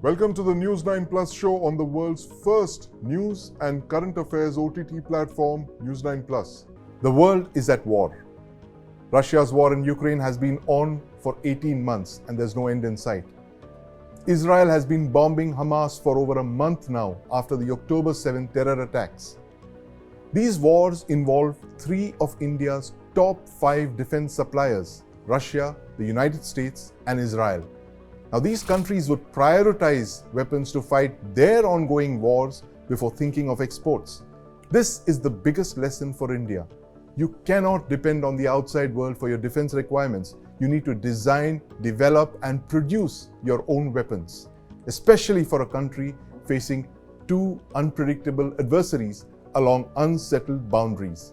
Welcome to the News9 Plus Show on the world's first news and current affairs OTT platform, News9 Plus. The world is at war. Russia's war in Ukraine has been on for 18 months and there's no end in sight. Israel has been bombing Hamas for over a month now after the October 7 terror attacks. These wars involve three of India's top 5 defense suppliers: Russia, the United States, and Israel. Now, these countries would prioritize weapons to fight their ongoing wars before thinking of exports. This is the biggest lesson for India. You cannot depend on the outside world for your defense requirements. You need to design, develop, and produce your own weapons, especially for a country facing two unpredictable adversaries along unsettled boundaries.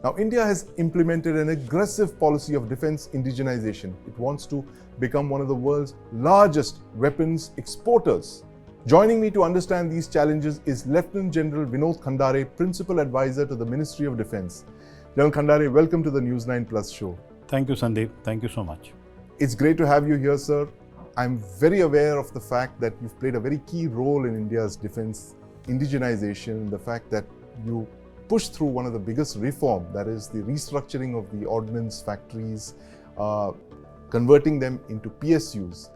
Now, India has implemented an aggressive policy of defense indigenization. It wants to become one of the world's largest weapons exporters. Joining me to understand these challenges is Lieutenant General Vinod Khandare, Principal Advisor to the Ministry of Defense. General Khandare, welcome to the News9 Plus Show. Thank you, Sandeep. Thank you so much. It's great to have you here, sir. I'm very aware of the fact that you've played a very key role in India's defense indigenization, the fact that you pushed through one of the biggest reform, that is the restructuring of the ordnance factories, converting them into PSUs.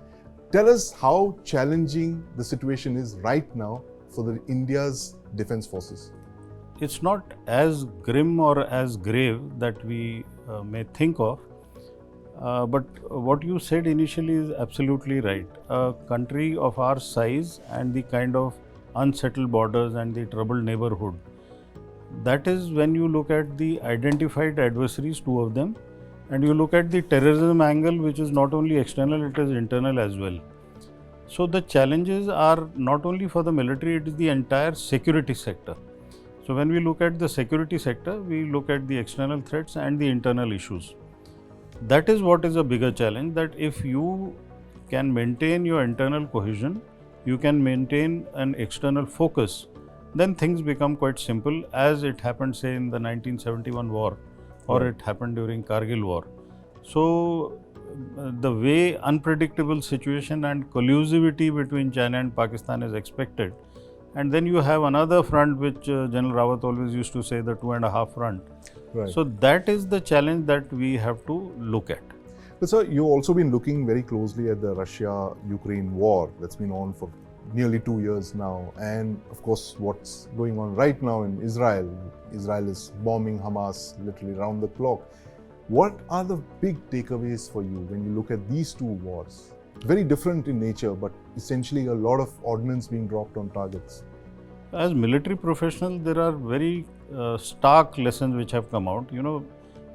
Tell us how challenging the situation is right now for the India's defense forces. It's not as grim or as grave that we may think of, but what you said initially is absolutely right. A country of our size and the kind of unsettled borders and the troubled neighborhood, that is when you look at the identified adversaries, two of them, and you look at the terrorism angle, which is not only external, it is internal as well. So the challenges are not only for the military, it is the entire security sector. So when we look at the security sector, we look at the external threats and the internal issues. That is what is a bigger challenge, that if you can maintain your internal cohesion, you can maintain an external focus, then things become quite simple, as it happened, say, in the 1971 war, or it happened during Kargil war. So the way unpredictable situation and collusivity between China and Pakistan is expected, and then you have another front which General Rawat always used to say, the 2.5 front. Right. So that is the challenge that we have to look at. But sir, you've also been looking very closely at the Russia-Ukraine war that's been on for nearly 2 years now, and of course what's going on right now in Israel. Israel is bombing Hamas literally around the clock. What are the big takeaways for you when you look at these two wars? Very different in nature, but essentially a lot of ordnance being dropped on targets. As military professionals, there are very stark lessons which have come out. You know,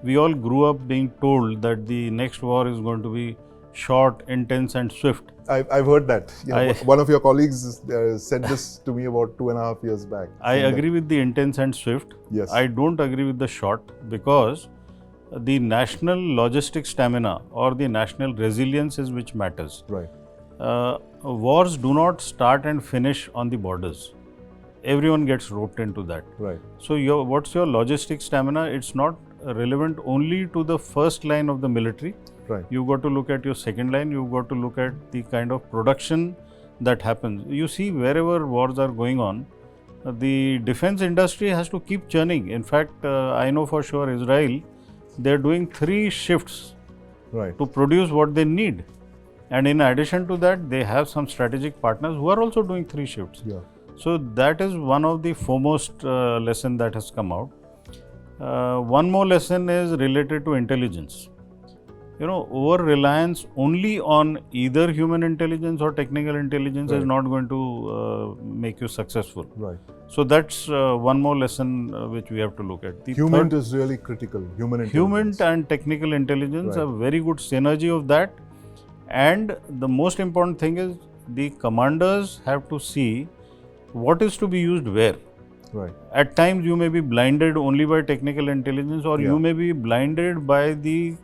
we all grew up being told that the next war is going to be short, intense and swift. I've heard that. You know, one of your colleagues said this to me about 2.5 years back. I agree with the intense and swift. Yes. I don't agree with the short, because the national logistic stamina or the national resilience is which matters. Right. Wars do not start and finish on the borders. Everyone gets roped into that. Right. So what's your logistic stamina? It's not relevant only to the first line of the military. Right. You've got to look at your second line, you've got to look at the kind of production that happens. You see, wherever wars are going on, the defense industry has to keep churning. In fact, I know for sure Israel, they're doing 3 shifts to produce what they need. And in addition to that, they have some strategic partners who are also doing 3 shifts. Yeah. So that is one of the foremost lesson that has come out. One more lesson is related to intelligence. You know, over-reliance only on either human intelligence or technical intelligence is not going to make you successful. Right. So that's one more lesson which we have to look at. The human is really critical. Human and technical intelligence, a very good synergy of that. And the most important thing is the commanders have to see what is to be used where. Right. At times you may be blinded only by technical intelligence, or you may be blinded by the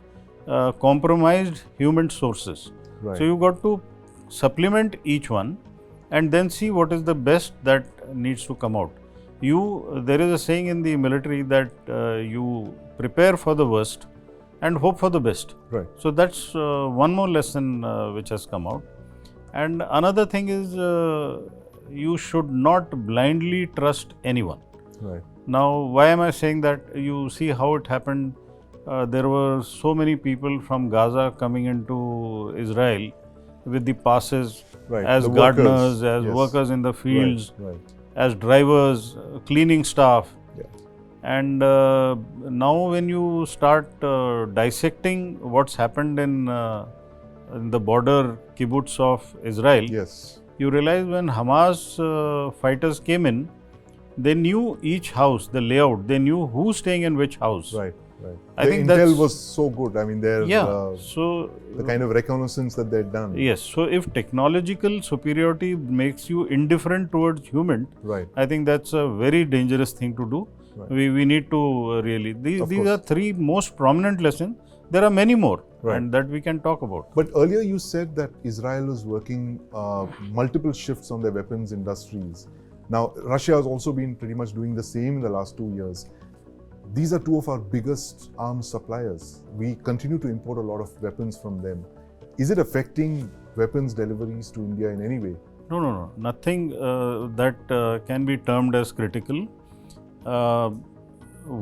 compromised human sources. Right. So you've got to supplement each one and then see what is the best that needs to come out. There is a saying in the military that you prepare for the worst and hope for the best. Right. So that's one more lesson which has come out. And another thing is you should not blindly trust anyone. Right. Now, why am I saying that? You see how it happened. There were so many people from Gaza coming into Israel with the passes Right. as The gardeners, workers. as Yes. workers in the fields, Right. as drivers, cleaning staff. Yeah. And now when you start dissecting what's happened in the border kibbutz of Israel, Yes. you realize when Hamas fighters came in, they knew each house, the layout, they knew who's staying in which house. Right. Right. I The think intel that's- was so good. I mean, their So the kind of reconnaissance that they'd done. yes, so if technological superiority makes you indifferent towards human, Right. I think that's a very dangerous thing to do. Right. We need to really, these course. are three most prominent lessons. There are many more, Right. and that we can talk about. But earlier you said that Israel is working multiple shifts on their weapons industries. Now, Russia has also been pretty much doing the same in the last 2 years. These are two of our biggest arms suppliers. We continue to import a lot of weapons from them. Is it affecting weapons deliveries to India in any way? No. Nothing that can be termed as critical.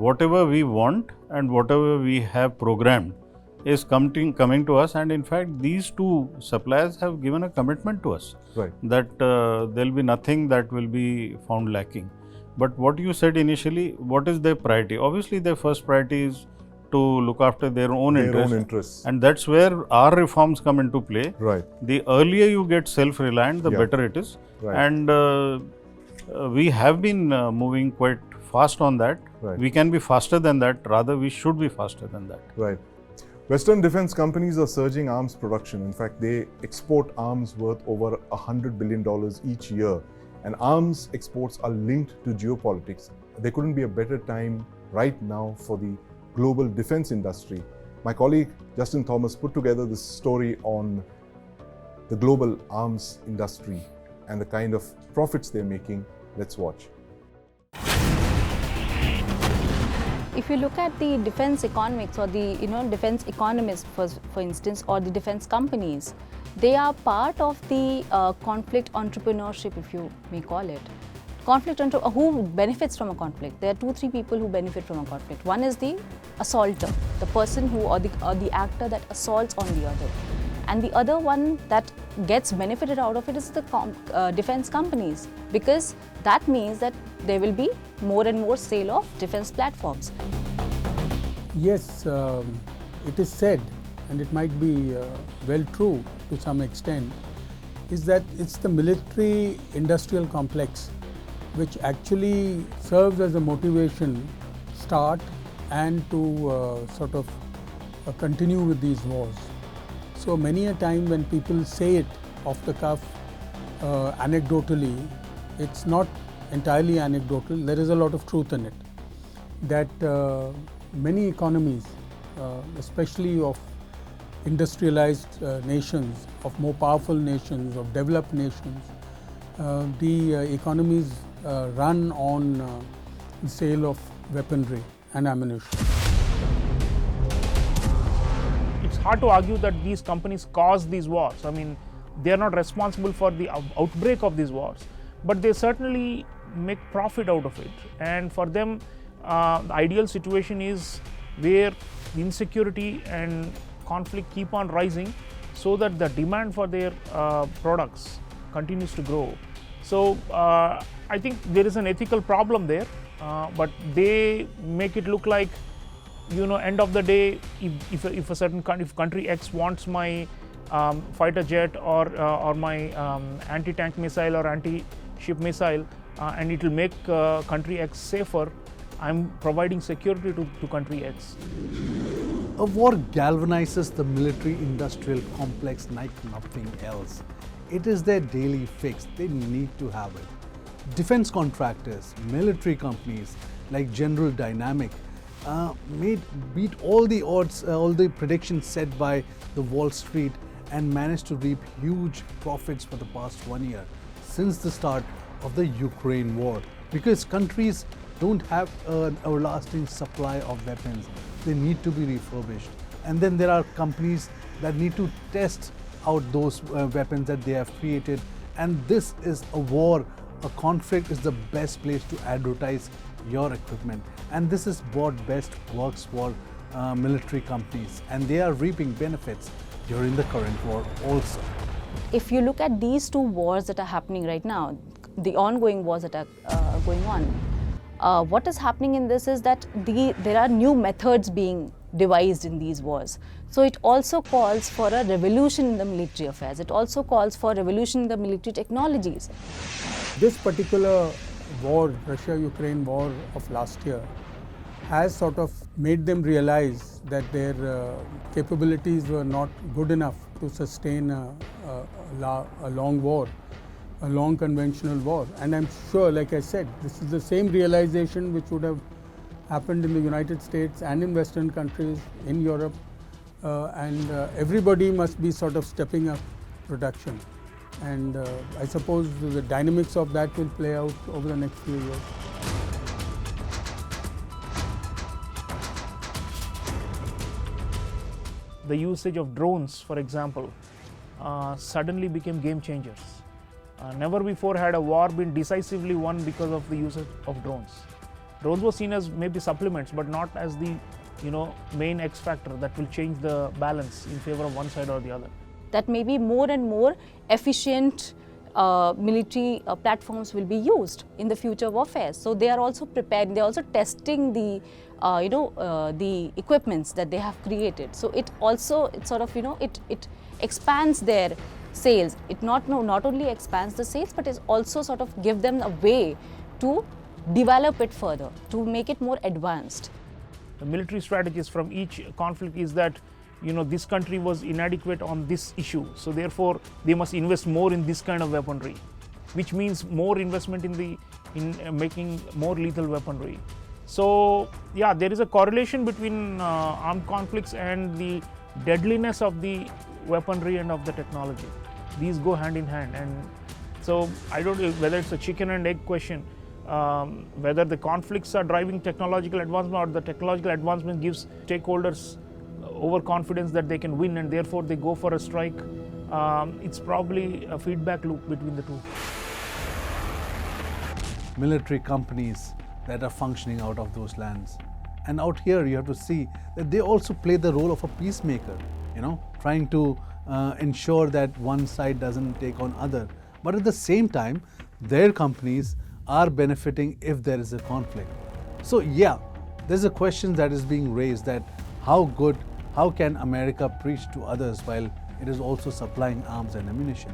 Whatever we want and whatever we have programmed is coming to us, and in fact these two suppliers have given a commitment to us Right. that there will be nothing that will be found lacking. But what you said initially, what is their priority? Obviously their first priority is to look after their own interests, and that's where our reforms come into play. Right. The earlier you get self-reliant, the Yeah. better it is. Right. And we have been moving quite fast on that. Right. We can be faster than that, rather we should be faster than that. Right. Western defense companies are surging arms production. In fact, they export arms worth over $100 billion each year. And arms exports are linked to geopolitics. There couldn't be a better time right now for the global defense industry. My colleague Justin Thomas put together this story on the global arms industry and the kind of profits they're making. Let's watch. If you look at the defense economics or the defense economists, for instance, or the defense companies, they are part of the conflict entrepreneurship, if you may call it. Who benefits from a conflict? There are 2-3 people who benefit from a conflict. One is the assaulter, the person who or the actor that assaults on the other, and the other one that gets benefited out of it is the defense companies, because that means that there will be more and more sale of defense platforms. Yes, it is said, and it might be well true to some extent, is that it's the military industrial complex which actually serves as a motivation start and to continue with these wars. So many a time when people say it off the cuff, anecdotally, it's not entirely anecdotal, there is a lot of truth in it. That many economies, especially of industrialized nations, of more powerful nations, of developed nations, the economies run on the sale of weaponry and ammunition. It's hard to argue that these companies cause these wars. I mean, they are not responsible for the outbreak of these wars, but they certainly make profit out of it. And for them, the ideal situation is where insecurity and conflict keep on rising, so that the demand for their products continues to grow. So I think there is an ethical problem there, but they make it look like, end of the day, if a certain country X wants my fighter jet or my anti-tank missile or anti-ship missile, and it will make country X safer, I'm providing security to country X. A war galvanizes the military-industrial complex like nothing else. It is their daily fix. They need to have it. Defense contractors, military companies like General Dynamic beat all the odds, all the predictions set by the Wall Street, and managed to reap huge profits for the past 1 year since the start of the Ukraine war, because countries don't have an everlasting supply of weapons. They need to be refurbished. And then there are companies that need to test out those weapons that they have created. And this is a war. A conflict is the best place to advertise your equipment. And this is what best works for military companies. And they are reaping benefits during the current war also. If you look at these two wars that are happening right now, the ongoing wars that are going on, what is happening in this is that there are new methods being devised in these wars. So it also calls for a revolution in the military affairs. It also calls for a revolution in the military technologies. This particular war, Russia-Ukraine war of last year, has sort of made them realize that their capabilities were not good enough to sustain a long war, a long conventional war. And I'm sure, like I said, this is the same realization which would have happened in the United States and in Western countries, in Europe, and everybody must be sort of stepping up production. And I suppose the dynamics of that will play out over the next few years. The usage of drones, for example, suddenly became game changers. Never before had a war been decisively won because of the usage of drones. Drones were seen as maybe supplements, but not as the main X factor that will change the balance in favor of one side or the other. That maybe more and more efficient military platforms will be used in the future warfare. So they are also prepared. They are also testing the the equipments that they have created. So it sort of it expands their sales. It not only expands the sales, but it also sort of give them a way to develop it further, to make it more advanced. The military strategies from each conflict is that this country was inadequate on this issue, so therefore they must invest more in this kind of weaponry, which means more investment in making more lethal weaponry. So yeah, there is a correlation between armed conflicts and the deadliness of the weaponry and of the technology. These go hand in hand, and so I don't know whether it's a chicken and egg question, whether the conflicts are driving technological advancement or the technological advancement gives stakeholders overconfidence that they can win and therefore they go for a strike. It's probably a feedback loop between the two. Military companies that are functioning out of those lands. And out here you have to see that they also play the role of a peacemaker, trying to ensure that one side doesn't take on other. But at the same time, their companies are benefiting if there is a conflict. So yeah, there's a question that is being raised that how can America preach to others while it is also supplying arms and ammunition?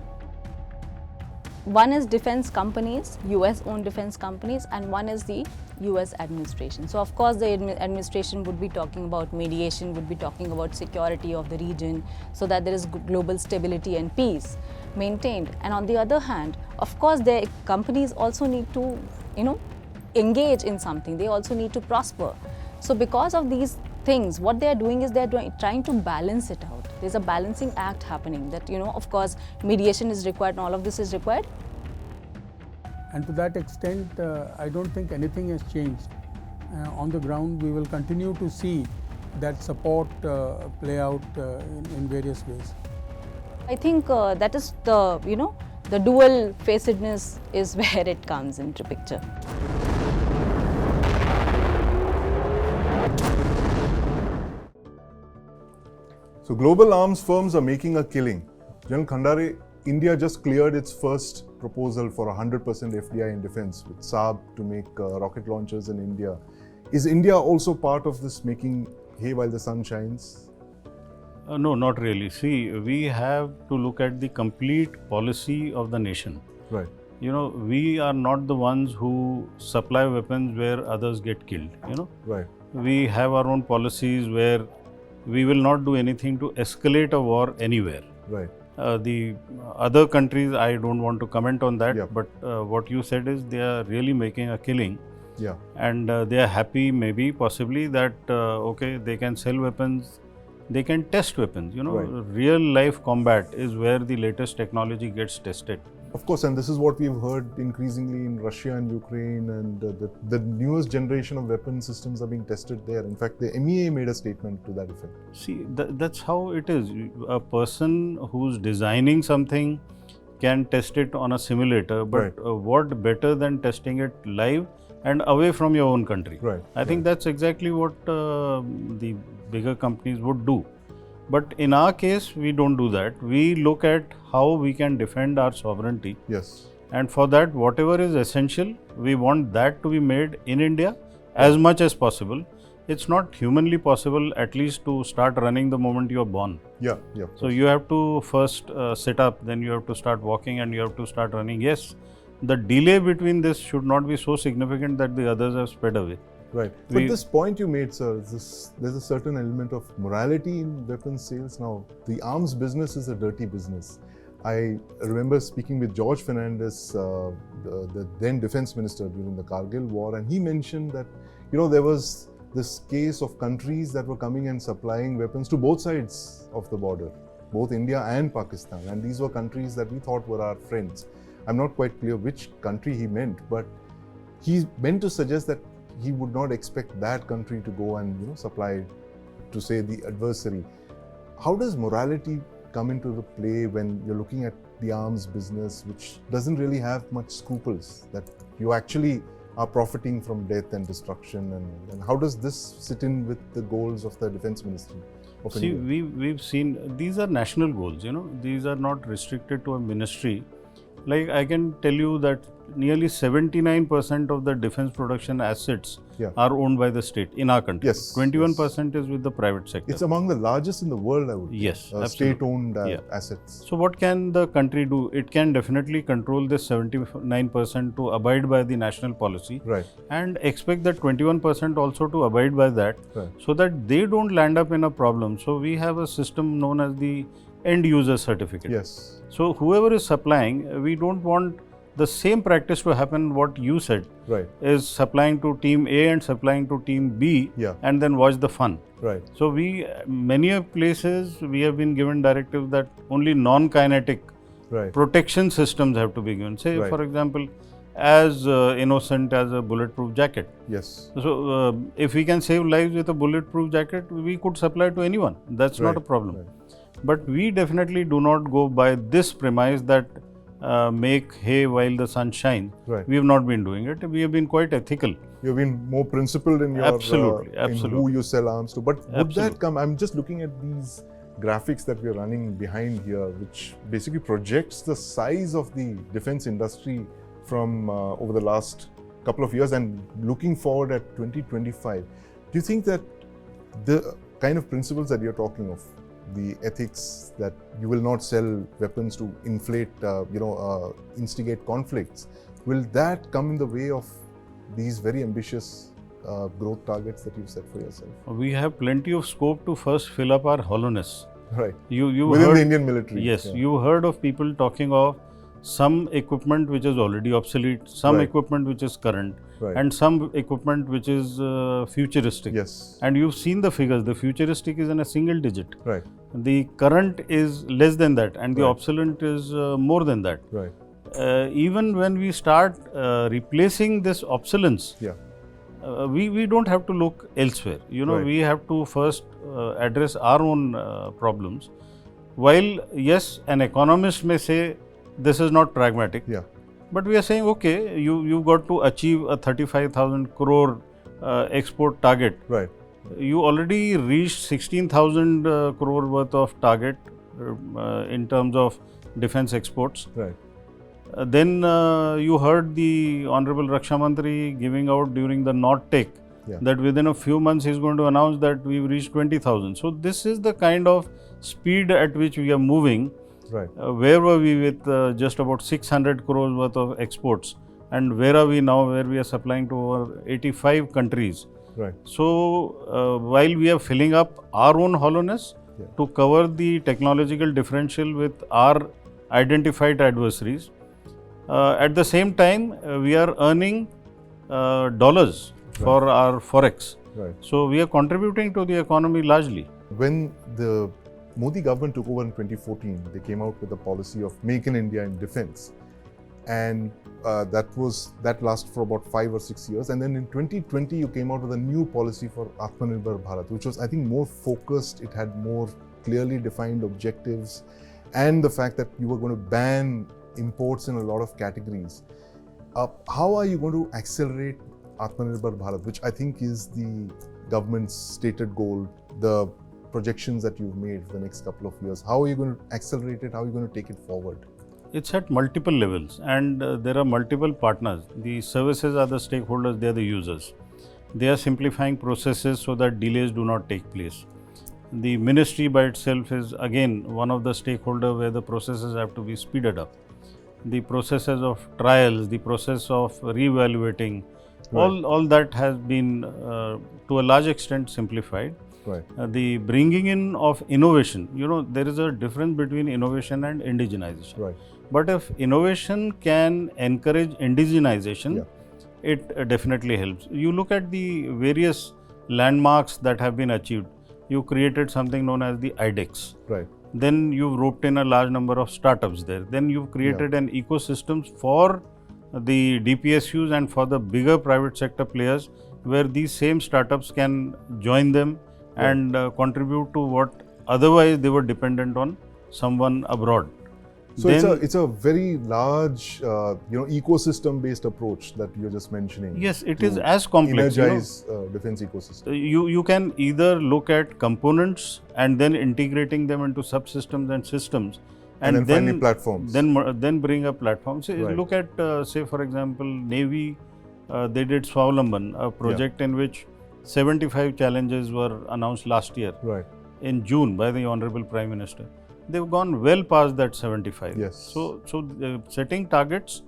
One is defense companies, US-owned defense companies, and one is the US administration. So of course the administration would be talking about mediation, would be talking about security of the region so that there is global stability and peace maintained. And on the other hand, of course their companies also need to engage in something. They also need to prosper. So because of these things, what they are doing is trying to balance it out. There's a balancing act happening that, of course, mediation is required and all of this is required. And to that extent, I don't think anything has changed. On the ground, we will continue to see that support play out in various ways. I think that is the dual facedness is where it comes into picture. So global arms firms are making a killing. General Khandare, India just cleared its first proposal for 100% FDI in defense with Saab to make rocket launchers in India. Is India also part of this making hay while the sun shines? No, not really. See, we have to look at the complete policy of the nation. Right. We are not the ones who supply weapons where others get killed, Right. We have our own policies where we will not do anything to escalate a war anywhere. Right. The other countries, I don't want to comment on that, Yeah. but what you said is they are really making a killing. Yeah. And they are happy, maybe, possibly, that okay, they can sell weapons, they can test weapons. Right. Real life combat is where the latest technology gets tested. Of course, and this is what we've heard increasingly in Russia and Ukraine, and the newest generation of weapon systems are being tested there. In fact, the MEA made a statement to that effect. See, that's how it is. A person who's designing something can test it on a simulator, but Right. What better than testing it live and away from your own country? Right. I think that's exactly what the bigger companies would do. But in our case, we don't do that. We look at how we can defend our sovereignty. Yes. And for that, whatever is essential, we want that to be made in India as much as possible. It's not humanly possible, at least, to start running the moment you are born. Yeah. Yeah. So you have to first sit up, then you have to start walking, and you have to start running. Yes, the delay between this should not be so significant that the others have sped away. Right. But this point you made, sir, there's a certain element of morality in weapons sales. Now, the arms business is a dirty business. I remember speaking with George Fernandez, the then defense minister during the Kargil war, and he mentioned that, there was this case of countries that were coming and supplying weapons to both sides of the border, both India and Pakistan. And these were countries that we thought were our friends. I'm not quite clear which country he meant, but he meant to suggest that he would not expect that country to go and supply to, say, the adversary. How does morality come into the play when you're looking at the arms business, which doesn't really have much scruples, that you actually are profiting from death and destruction, and how does this sit in with the goals of the defense ministry of See, India? we've seen these are national goals, these are not restricted to a ministry. Like, I can tell you that nearly 79% of the defense production assets are owned by the state in our country. Yes. 21% is with the private sector. It's among the largest in the world, I would say. Yes, state-owned assets. So what can the country do? It can definitely control this 79% to abide by the national policy, Right. and expect that 21% also to abide by that, Right. so that they don't land up in a problem. So we have a system known as the end user certificate. Yes. So whoever is supplying, we don't want the same practice to happen what you said, Right. is supplying to team A and supplying to team B, Yeah. and then watch the fun. Right. So many places we have been given directives that only non-kinetic Right. protection systems have to be given. Say, Right. for example, as innocent as a bulletproof jacket. Yes. So if we can save lives with a bulletproof jacket, we could supply to anyone. That's not a problem. Right. But we definitely do not go by this premise that make hay while the sun shines. Right. We have not been doing it. We have been quite ethical. You've been more principled in your Absolutely. in who you sell arms to. But would Absolutely. that come? I'm just looking at these graphics that we're running behind here, which basically projects the size of the defense industry from over the last couple of years and looking forward at 2025. Do you think that the kind of principles that you're talking of, the ethics that you will not sell weapons to inflate, instigate conflicts, will that come in the way of these very ambitious growth targets that you've set for yourself? We have plenty of scope to first fill up our hollowness. Right. You Within heard, the Indian military. Yes, Yeah. you heard of people talking of some equipment which is already obsolete, some Right. equipment which is current, Right. and some equipment which is futuristic. Yes. And you've seen the figures. The futuristic is in a single digit. Right. The current is less than that, and the Right. obsolete is more than that. Right. Even when we start replacing this obsolescence, Yeah. we don't have to look elsewhere. Right. We have to first address our own problems. While, yes, an economist may say this is not pragmatic, Yeah. but we are saying, okay, you've got to achieve a 35,000 crore export target. Right. You already reached 16,000 crore worth of target in terms of defense exports. Right. Then you heard the Honorable Raksha Mantri giving out during the Not-Take that within a few months he is going to announce that we've reached 20,000. So this is the kind of speed at which we are moving. Right. Where were we with just about 600 crores worth of exports, and where are we now, where we are supplying to over 85 countries. Right. So while we are filling up our own hollowness to cover the technological differential with our identified adversaries, at the same time we are earning dollars for our forex. Right. So we are contributing to the economy largely. When the Modi government took over in 2014, they came out with a policy of Make in India in defense. and that lasted for about 5 or 6 years. And then in 2020, you came out with a new policy for Atmanirbhar Bharat, which was, I think, more focused. It had more clearly defined objectives, and the fact that you were going to ban imports in a lot of categories. How are you going to accelerate Atmanirbhar Bharat, which I think is the government's stated goal, the projections that you've made for the next couple of years? How are you going to accelerate it? How are you going to take it forward? It's at multiple levels, and there are multiple partners. The services are the stakeholders, they are the users. They are simplifying processes so that delays do not take place. The ministry by itself is again one of the stakeholders where the processes have to be speeded up. The processes of trials, the process of re-evaluating, all that has been to a large extent simplified. Right. The bringing in of innovation, there is a difference between innovation and indigenization. Right. But if innovation can encourage indigenization, it definitely helps. You look at the various landmarks that have been achieved. You created something known as the IDEX. Right. Then you've roped in a large number of startups there. Then you've created an ecosystem for the DPSUs and for the bigger private sector players, where these same startups can join them and contribute to what otherwise they were dependent on someone abroad. So it's a very large, ecosystem-based approach that you're just mentioning. Yes, it is as complex. Energize defense ecosystem. You can either look at components and then integrating them into subsystems and systems, and then finally platforms. Then bring up platforms. So look at, say for example, Navy. They did Swavalamban, a project in which 75 challenges were announced last year in June by the Honorable Prime Minister. They've gone well past that 75. Yes. So setting targets,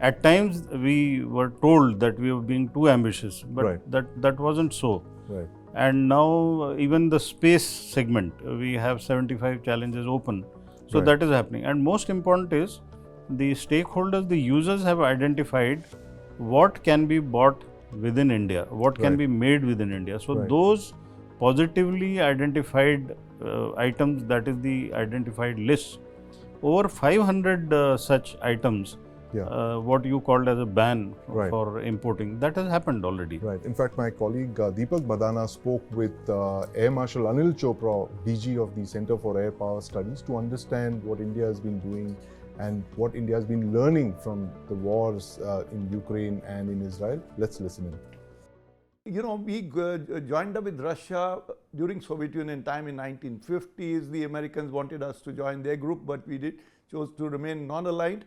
at times we were told that we were being too ambitious, but that wasn't so. Right. And now even the space segment, we have 75 challenges open. So that is happening. And most important is the stakeholders, the users have identified what can be bought within India, what can be made within India. So those positively identified items, that is the identified list, over 500 such items, what you called as a ban for importing, that has happened already. Right. In fact, my colleague Deepak Badana spoke with Air Marshal Anil Chopra, DG of the Center for Air Power Studies, to understand what India has been doing and what India has been learning from the wars in Ukraine and in Israel. Let's listen in. We joined up with Russia during Soviet Union time in 1950s. The Americans wanted us to join their group, but we chose to remain non-aligned.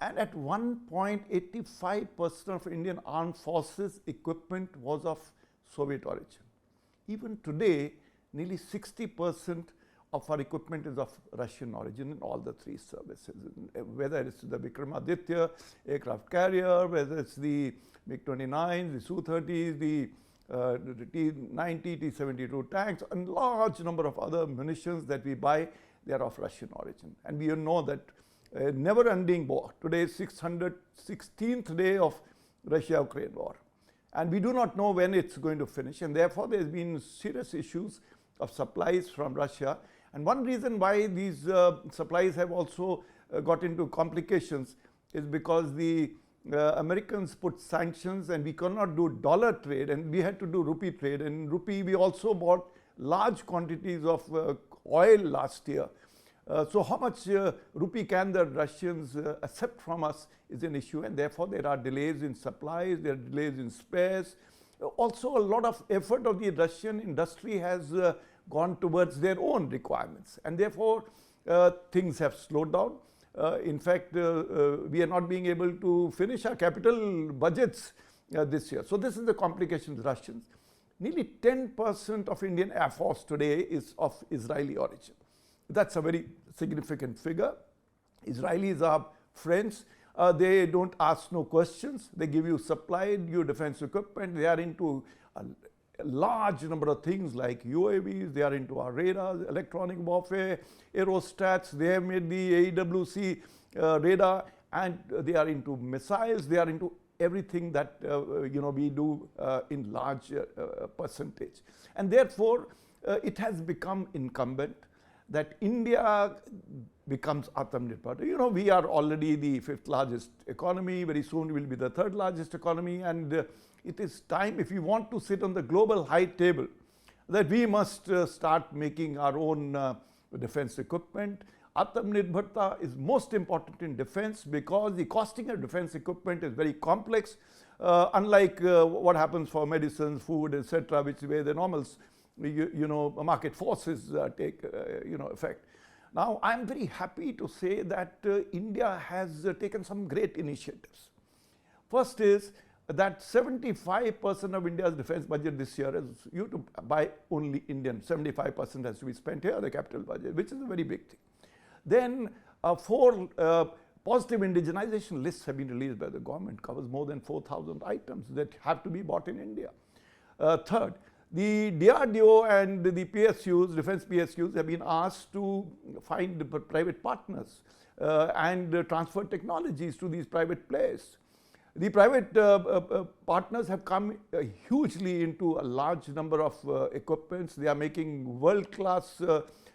And at one point, 85% of Indian armed forces equipment was of Soviet origin. Even today, nearly 60% of our equipment is of Russian origin in all the three services, whether it's the Vikramaditya aircraft carrier, whether it's the MiG-29, the Su-30s, the T-90, T-72 tanks, and large number of other munitions that we buy, they are of Russian origin. And we know that never-ending war. Today is 616th day of Russia-Ukraine war. And we do not know when it's going to finish, and therefore there's been serious issues of supplies from Russia. And one reason why these supplies have also got into complications is because the Americans put sanctions and we could not do dollar trade, and we had to do rupee trade. And in rupee, we also bought large quantities of oil last year. So how much rupee can the Russians accept from us is an issue, and therefore there are delays in supplies, there are delays in spares. Also, a lot of effort of the Russian industry has gone towards their own requirements, and therefore things have slowed down. In fact, we are not being able to finish our capital budgets this year. So this is the complication with Russians. Nearly 10% of Indian Air Force today is of Israeli origin. That's a very significant figure. Israelis are friends. They don't ask no questions. They give you supply, you defense equipment. They are into a large number of things like UAVs. They are into our radars, electronic warfare, aerostats. They have made the AEWC radar, and they are into missiles. They are into everything that we do in large percentage. And therefore, it has become incumbent that India becomes Atmanirbhar. You know, we are already the 5th largest economy. Very soon we will be the 3rd largest economy, and it is time, if we want to sit on the global high table, that we must start making our own defense equipment. Atmanirbharta is most important in defense because the costing of defense equipment is very complex, unlike what happens for medicines, food, etc., which where the normal market forces take effect. Now, I am very happy to say that India has taken some great initiatives. First is that 75% of India's defense budget this year is to buy only Indian. 75% has to be spent here, the capital budget, which is a very big thing. Then 4 positive indigenization lists have been released by the government, covers more than 4,000 items that have to be bought in India. Third, the DRDO and the PSUs, defense PSUs, have been asked to find private partners and transfer technologies to these private players. The private partners have come hugely into a large number of equipments. They are making world-class,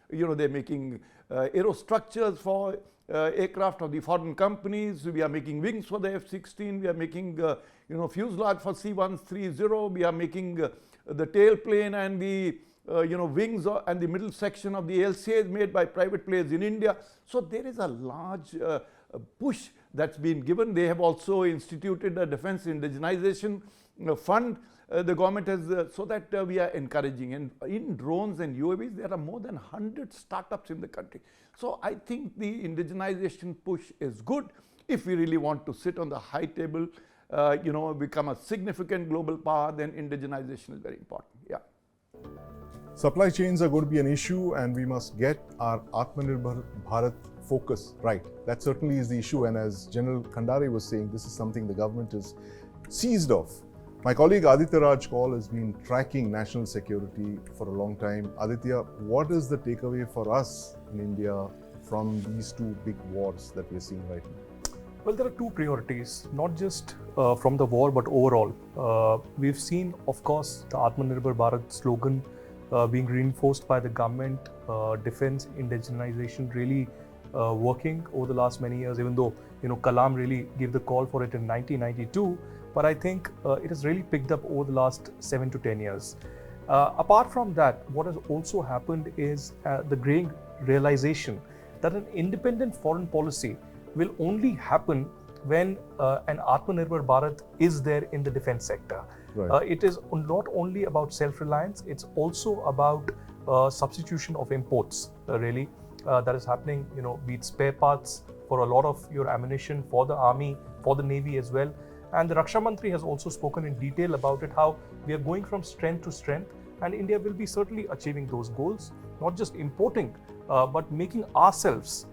they're making aerostructures for aircraft of the foreign companies. We are making wings for the F-16. We are making, fuselage for C-130. We are making the tailplane and the wings and the middle section of the LCAs made by private players in India. So there is a large push that's been given. They have also instituted a defense indigenization fund. The government has, so that we are encouraging. And in drones and UAVs, there are more than 100 startups in the country. So I think the indigenization push is good. If we really want to sit on the high table, become a significant global power, then indigenization is very important. Yeah. Supply chains are going to be an issue, and we must get our Atmanirbhar Bharat focus right. That certainly is the issue, and as General Khandare was saying, this is something the government is seized of. My colleague Aditya Raj Choudhary has been tracking national security for a long time. Aditya, what is the takeaway for us in India from these 2 big wars that we're seeing right now? Well, there are 2 priorities, not just from the war, but overall. We've seen, of course, the Atmanirbhar Bharat slogan being reinforced by the government, defense indigenization really working over the last many years, even though Kalam really gave the call for it in 1992. But I think it has really picked up over the last 7 to 10 years. Apart from that, what has also happened is the growing realization that an independent foreign policy will only happen when an Atmanirbhar Bharat is there in the defense sector. Right. It is not only about self-reliance, it's also about substitution of imports, really, that is happening, be it spare parts for a lot of your ammunition for the army, for the navy as well. And the Raksha Mantri has also spoken in detail about it, how we are going from strength to strength, and India will be certainly achieving those goals, not just importing, but making ourselves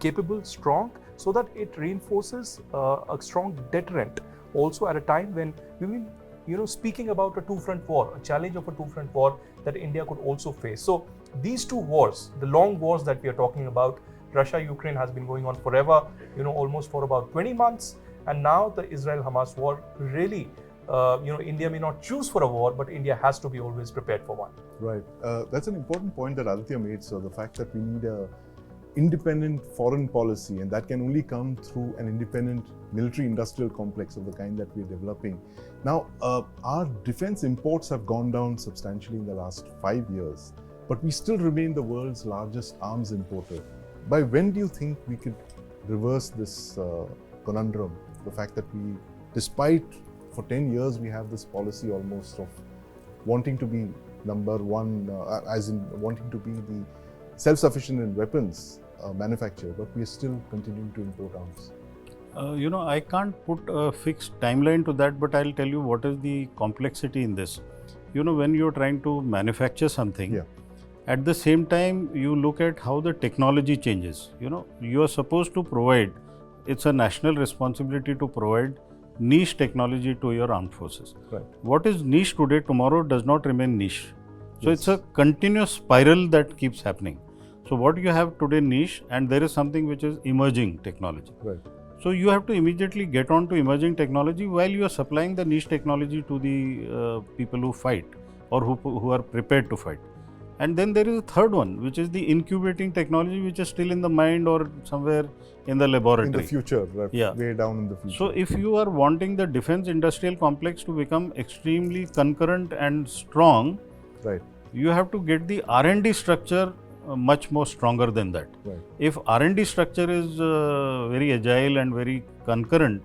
capable, strong, so that it reinforces a strong deterrent. Also at a time when we've been, speaking about a 2-front war, a challenge of a 2-front war that India could also face. So these 2 wars, the long wars that we are talking about, Russia-Ukraine has been going on forever, almost for about 20 months. And now the Israel-Hamas war, really, India may not choose for a war, but India has to be always prepared for one. Right. That's an important point that Aditya made, sir. The fact that we need a independent foreign policy, and that can only come through an independent military-industrial complex of the kind that we're developing. Now, our defense imports have gone down substantially in the last 5 years, but we still remain the world's largest arms importer. By when do you think we could reverse this conundrum? The fact that we, despite for 10 years, we have this policy almost of wanting to be number 1, as in wanting to be the self-sufficient in weapons manufacture, but we are still continuing to import arms. I can't put a fixed timeline to that, but I'll tell you what is the complexity in this. When you're trying to manufacture something, at the same time, you look at how the technology changes. You are supposed to provide, it's a national responsibility to provide niche technology to your armed forces. Right. What is niche today, tomorrow does not remain niche. So it's a continuous spiral that keeps happening. So what you have today niche, and there is something which is emerging technology. Right. So you have to immediately get on to emerging technology while you are supplying the niche technology to the people who fight or who are prepared to fight. And then there is a third one, which is the incubating technology, which is still in the mind or somewhere in the laboratory. In the future, right? Yeah. Way down in the future. So, if you are wanting the defense industrial complex to become extremely concurrent and strong, right. you have to get the R&D structure much more stronger than that. Right. If R&D structure is very agile and very concurrent,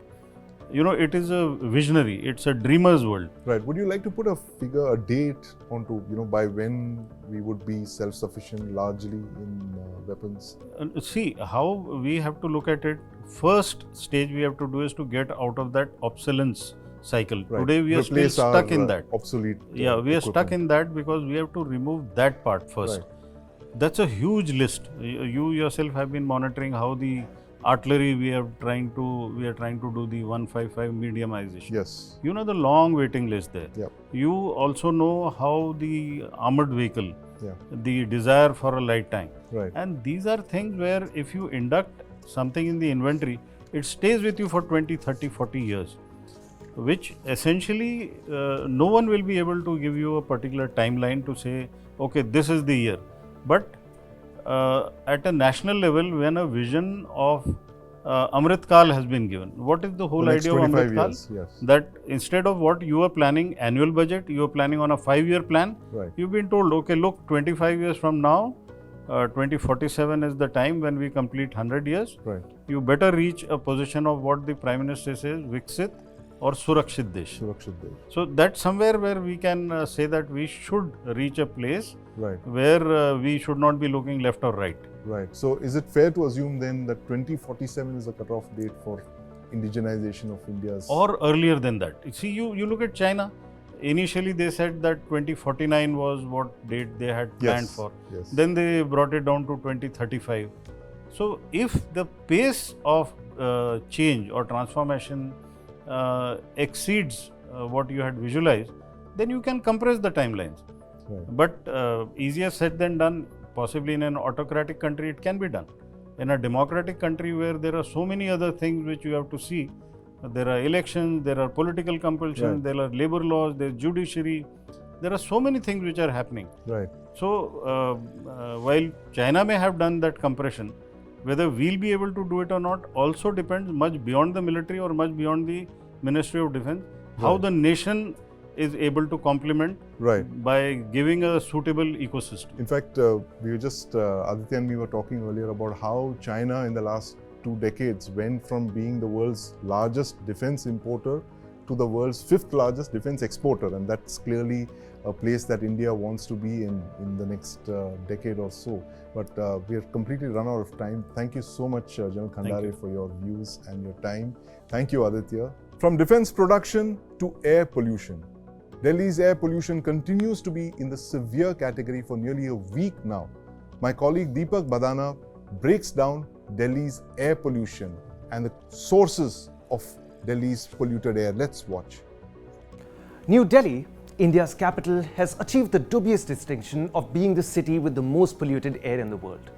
you know, it is a visionary, it's a dreamer's world. Right. Would you like to put a figure, a date onto, you know, by when we would be self-sufficient largely in weapons? See, how we have to look at it, first stage we have to do is to get out of that obsolescence cycle. Right. Today we are Replace still stuck in that. Obsolete. Yeah, we are stuck equipment. in that because we have to remove that part first. Right. That's a huge list. You yourself have been monitoring how the artillery we are trying to do the 155 mediumization. Yes. You know the long waiting list there. Yep. You also know how the armored vehicle, Yeah. the desire for a light tank. Right. And these are things where if you induct something in the inventory, it stays with you for 20, 30, 40 years, which essentially no one will be able to give you a particular timeline to say, okay, this is the year. But at a national level, when a vision of Amrit Kal has been given, what is the whole The next idea of 25 Amrit Kal? years, yes. That instead of what you are planning annual budget, you are planning on a 5-year plan. Right. You've been told, okay, look, 25 years from now, 2047 is the time when we complete 100 years. Right. You better reach a position of what the Prime Minister says, Viksit or Surakshit Desh. Surakshit Desh. So that's somewhere where we can say that we should reach a place Right. where we should not be looking left or right. Right. So is it fair to assume then that 2047 is a cutoff date for indigenization of India's? Or earlier than that. See, you look at China. Initially, they said that 2049 was what date they had planned Yes, for. yes. Then they brought it down to 2035. So, if the pace of change or transformation exceeds what you had visualized, then you can compress the timelines. Right. But easier said than done. Possibly in an autocratic country, it can be done. In a democratic country where there are so many other things which you have to see, there are elections, there are political compulsions, Right. there are labor laws, there is judiciary, there are so many things which are happening. Right. So, while China may have done that compression, whether we'll be able to do it or not also depends much beyond the military or much beyond the Ministry of Defense, how Right. the nation is able to complement Right. by giving a suitable ecosystem. In fact, we were just, Aditya and me were talking earlier about how China in the last 2 decades went from being the world's largest defense importer to the world's 5th largest defense exporter, and that's clearly a place that India wants to be in the next decade or so. But we have completely run out of time. Thank you so much, General Khandare, for your views and your time. Thank you, Aditya. From defense production to air pollution, Delhi's air pollution continues to be in the severe category for nearly a week now. My colleague Deepak Badana breaks down Delhi's air pollution and the sources of Delhi's polluted air. Let's watch. New Delhi, India's capital, has achieved the dubious distinction of being the city with the most polluted air in the world.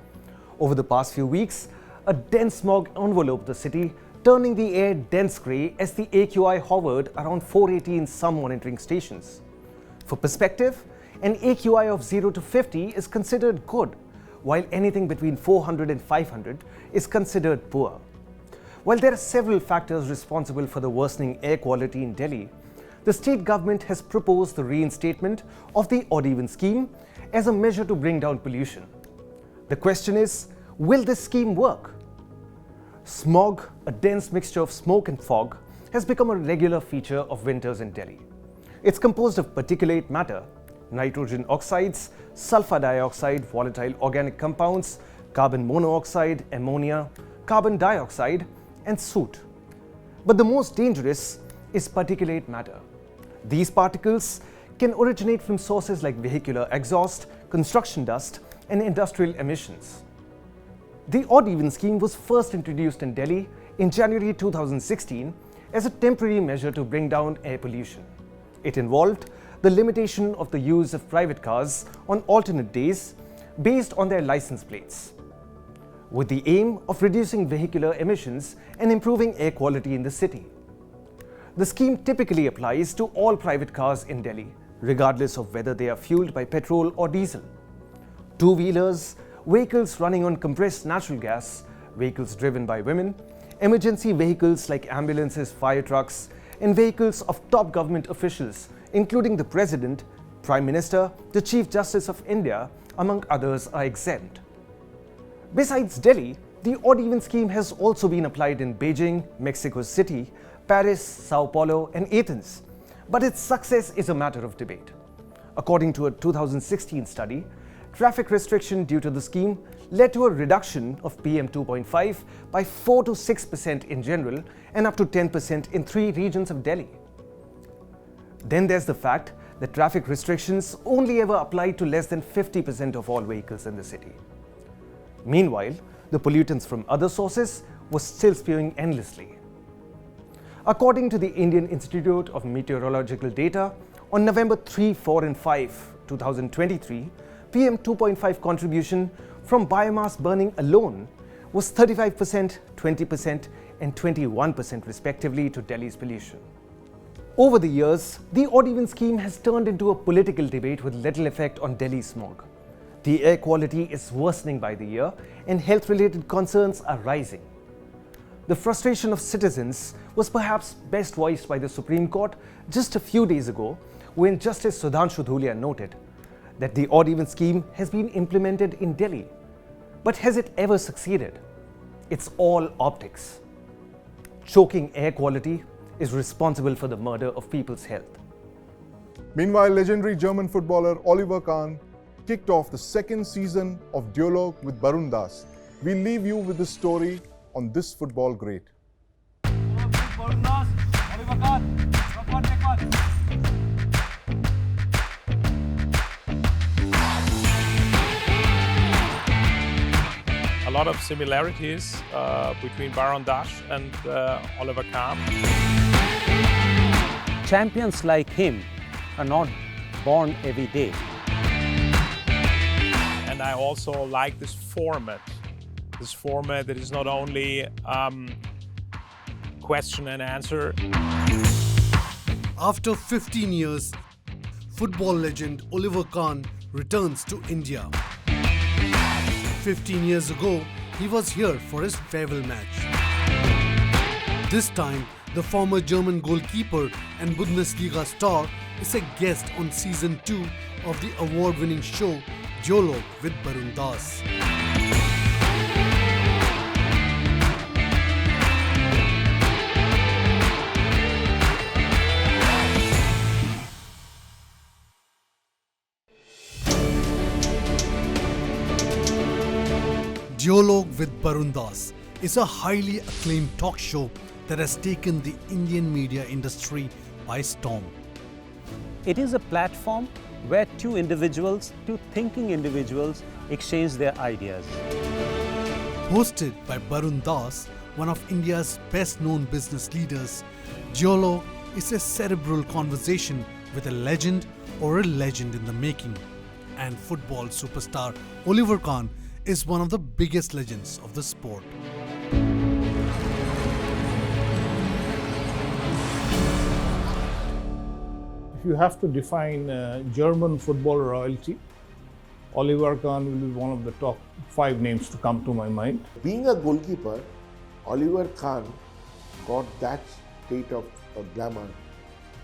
Over the past few weeks, a dense smog enveloped the city, turning the air dense grey as the AQI hovered around 480 in some monitoring stations. For perspective, an AQI of 0 to 50 is considered good, while anything between 400 and 500 is considered poor. While there are several factors responsible for the worsening air quality in Delhi, the state government has proposed the reinstatement of the odd-even scheme as a measure to bring down pollution. The question is, will this scheme work? Smog, a dense mixture of smoke and fog, has become a regular feature of winters in Delhi. It's composed of particulate matter, nitrogen oxides, sulfur dioxide, volatile organic compounds, carbon monoxide, ammonia, carbon dioxide, and soot. But the most dangerous is particulate matter. These particles can originate from sources like vehicular exhaust, construction dust, and industrial emissions. The odd-even scheme was first introduced in Delhi in January 2016 as a temporary measure to bring down air pollution. It involved the limitation of the use of private cars on alternate days based on their license plates, with the aim of reducing vehicular emissions and improving air quality in the city. The scheme typically applies to all private cars in Delhi, regardless of whether they are fueled by petrol or diesel. two-wheelers, vehicles running on compressed natural gas, vehicles driven by women, emergency vehicles like ambulances, fire trucks, and vehicles of top government officials, including the President, Prime Minister, the Chief Justice of India, among others, are exempt. Besides Delhi, the odd-even scheme has also been applied in Beijing, Mexico City, Paris, Sao Paulo, and Athens, but its success is a matter of debate. According to a 2016 study, traffic restriction due to the scheme led to a reduction of PM 2.5 by 4 to 6% in general and up to 10% in 3 regions of Delhi. Then there's the fact that traffic restrictions only ever applied to less than 50% of all vehicles in the city. Meanwhile, the pollutants from other sources were still spewing endlessly. According to the Indian Institute of Meteorological Data, on November 3, 4 and 5, 2023, PM 2.5 contribution from biomass burning alone was 35%, 20% and 21% respectively to Delhi's pollution. Over the years, the odd-even scheme has turned into a political debate with little effect on Delhi's smog. The air quality is worsening by the year and health-related concerns are rising. The frustration of citizens was perhaps best voiced by the Supreme Court just a few days ago when Justice Sudhanshu Dhulia noted that the odd-even scheme has been implemented in Delhi. But has it ever succeeded? It's all optics. Choking air quality is responsible for the murder of people's health. Meanwhile, legendary German footballer Oliver Kahn kicked off the second season of Dialogue with Barun Das. We leave you with the story on this football great. A lot of similarities between Barun Das and Oliver Kahn. Champions like him are not born every day. And I also like this format that is not only question and answer. After 15 years, football legend Oliver Kahn returns to India. 15 years ago, he was here for his farewell match. This time, the former German goalkeeper and Bundesliga star is a guest on season 2 of the award-winning show Dialogue with Barun Das. Dialogue with Barun Das is a highly acclaimed talk show that has taken the Indian media industry by storm. It is a platform where two thinking individuals, exchange their ideas. Hosted by Barun Das, one of India's best-known business leaders, Dialogue is a cerebral conversation with a legend or a legend in the making. And football superstar Oliver Kahn is one of the biggest legends of the sport. If you have to define German football royalty, Oliver Kahn will be one of the top 5 names to come to my mind. Being a goalkeeper, Oliver Kahn got that state of glamour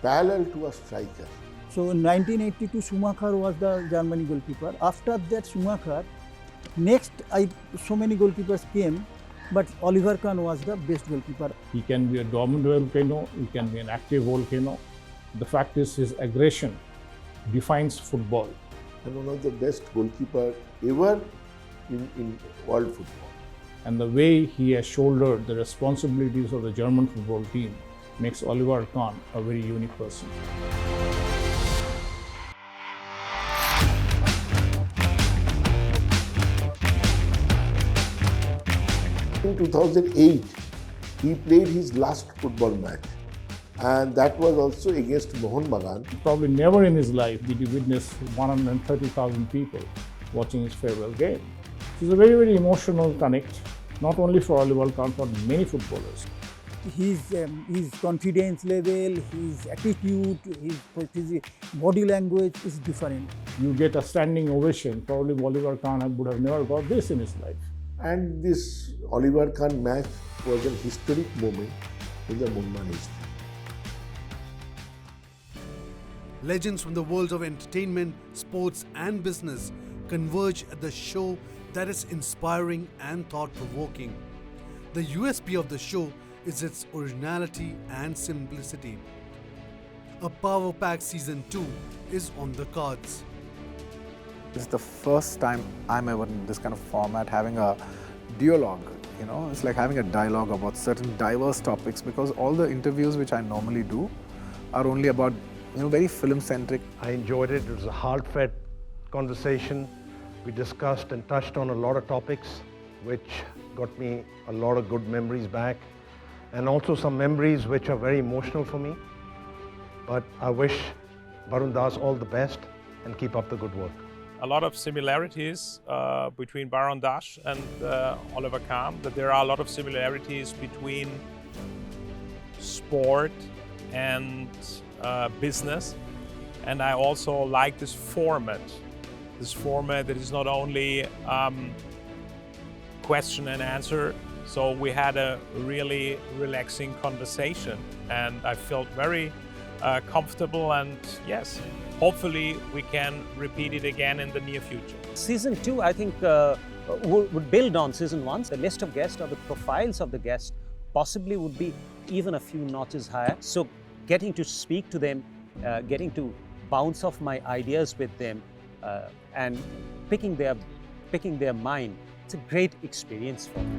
parallel to a striker. So in 1982, Schumacher was the Germany goalkeeper. After that, Schumacher, next so many goalkeepers came, but Oliver Kahn was the best goalkeeper. He can be a dormant volcano, he can be an active volcano. The fact is, his aggression defines football. And one of the best goalkeeper ever in world football. And the way he has shouldered the responsibilities of the German football team makes Oliver Kahn a very unique person. In 2008, he played his last football match, and that was also against Mohun Bagan. Probably never in his life did he witness 130,000 people watching his farewell game. It's a very, very emotional connect, not only for Oliver Kahn, but many footballers. his confidence level, his attitude, his body language is different. You get a standing ovation. Probably Oliver Kahn would have never got this in his life. And this Oliver Kahn match was a historic moment in the Mumbai history. Legends from the worlds of entertainment, sports and business converge at the show that is inspiring and thought-provoking. The USP of the show is its originality and simplicity. A power-packed season 2 is on the cards. This is the first time I'm ever in this kind of format having a dialogue. You know, it's like having a dialogue about certain diverse topics, because all the interviews which I normally do are only about, you know, very film-centric. I enjoyed it. It was a heartfelt conversation. We discussed and touched on a lot of topics, which got me a lot of good memories back, and also some memories which are very emotional for me. But I wish Barun Das all the best and keep up the good work. A lot of similarities between Barun Das and Oliver Kahn, that there are a lot of similarities between sport and business. And I also like this format that is not only question and answer. So we had a really relaxing conversation, and I felt very comfortable, and yes, hopefully we can repeat it again in the near future. Season 2, I think, would build on Season 1. The list of guests or the profiles of the guests possibly would be even a few notches higher. So getting to speak to them, getting to bounce off my ideas with them, and picking their mind, it's a great experience for me.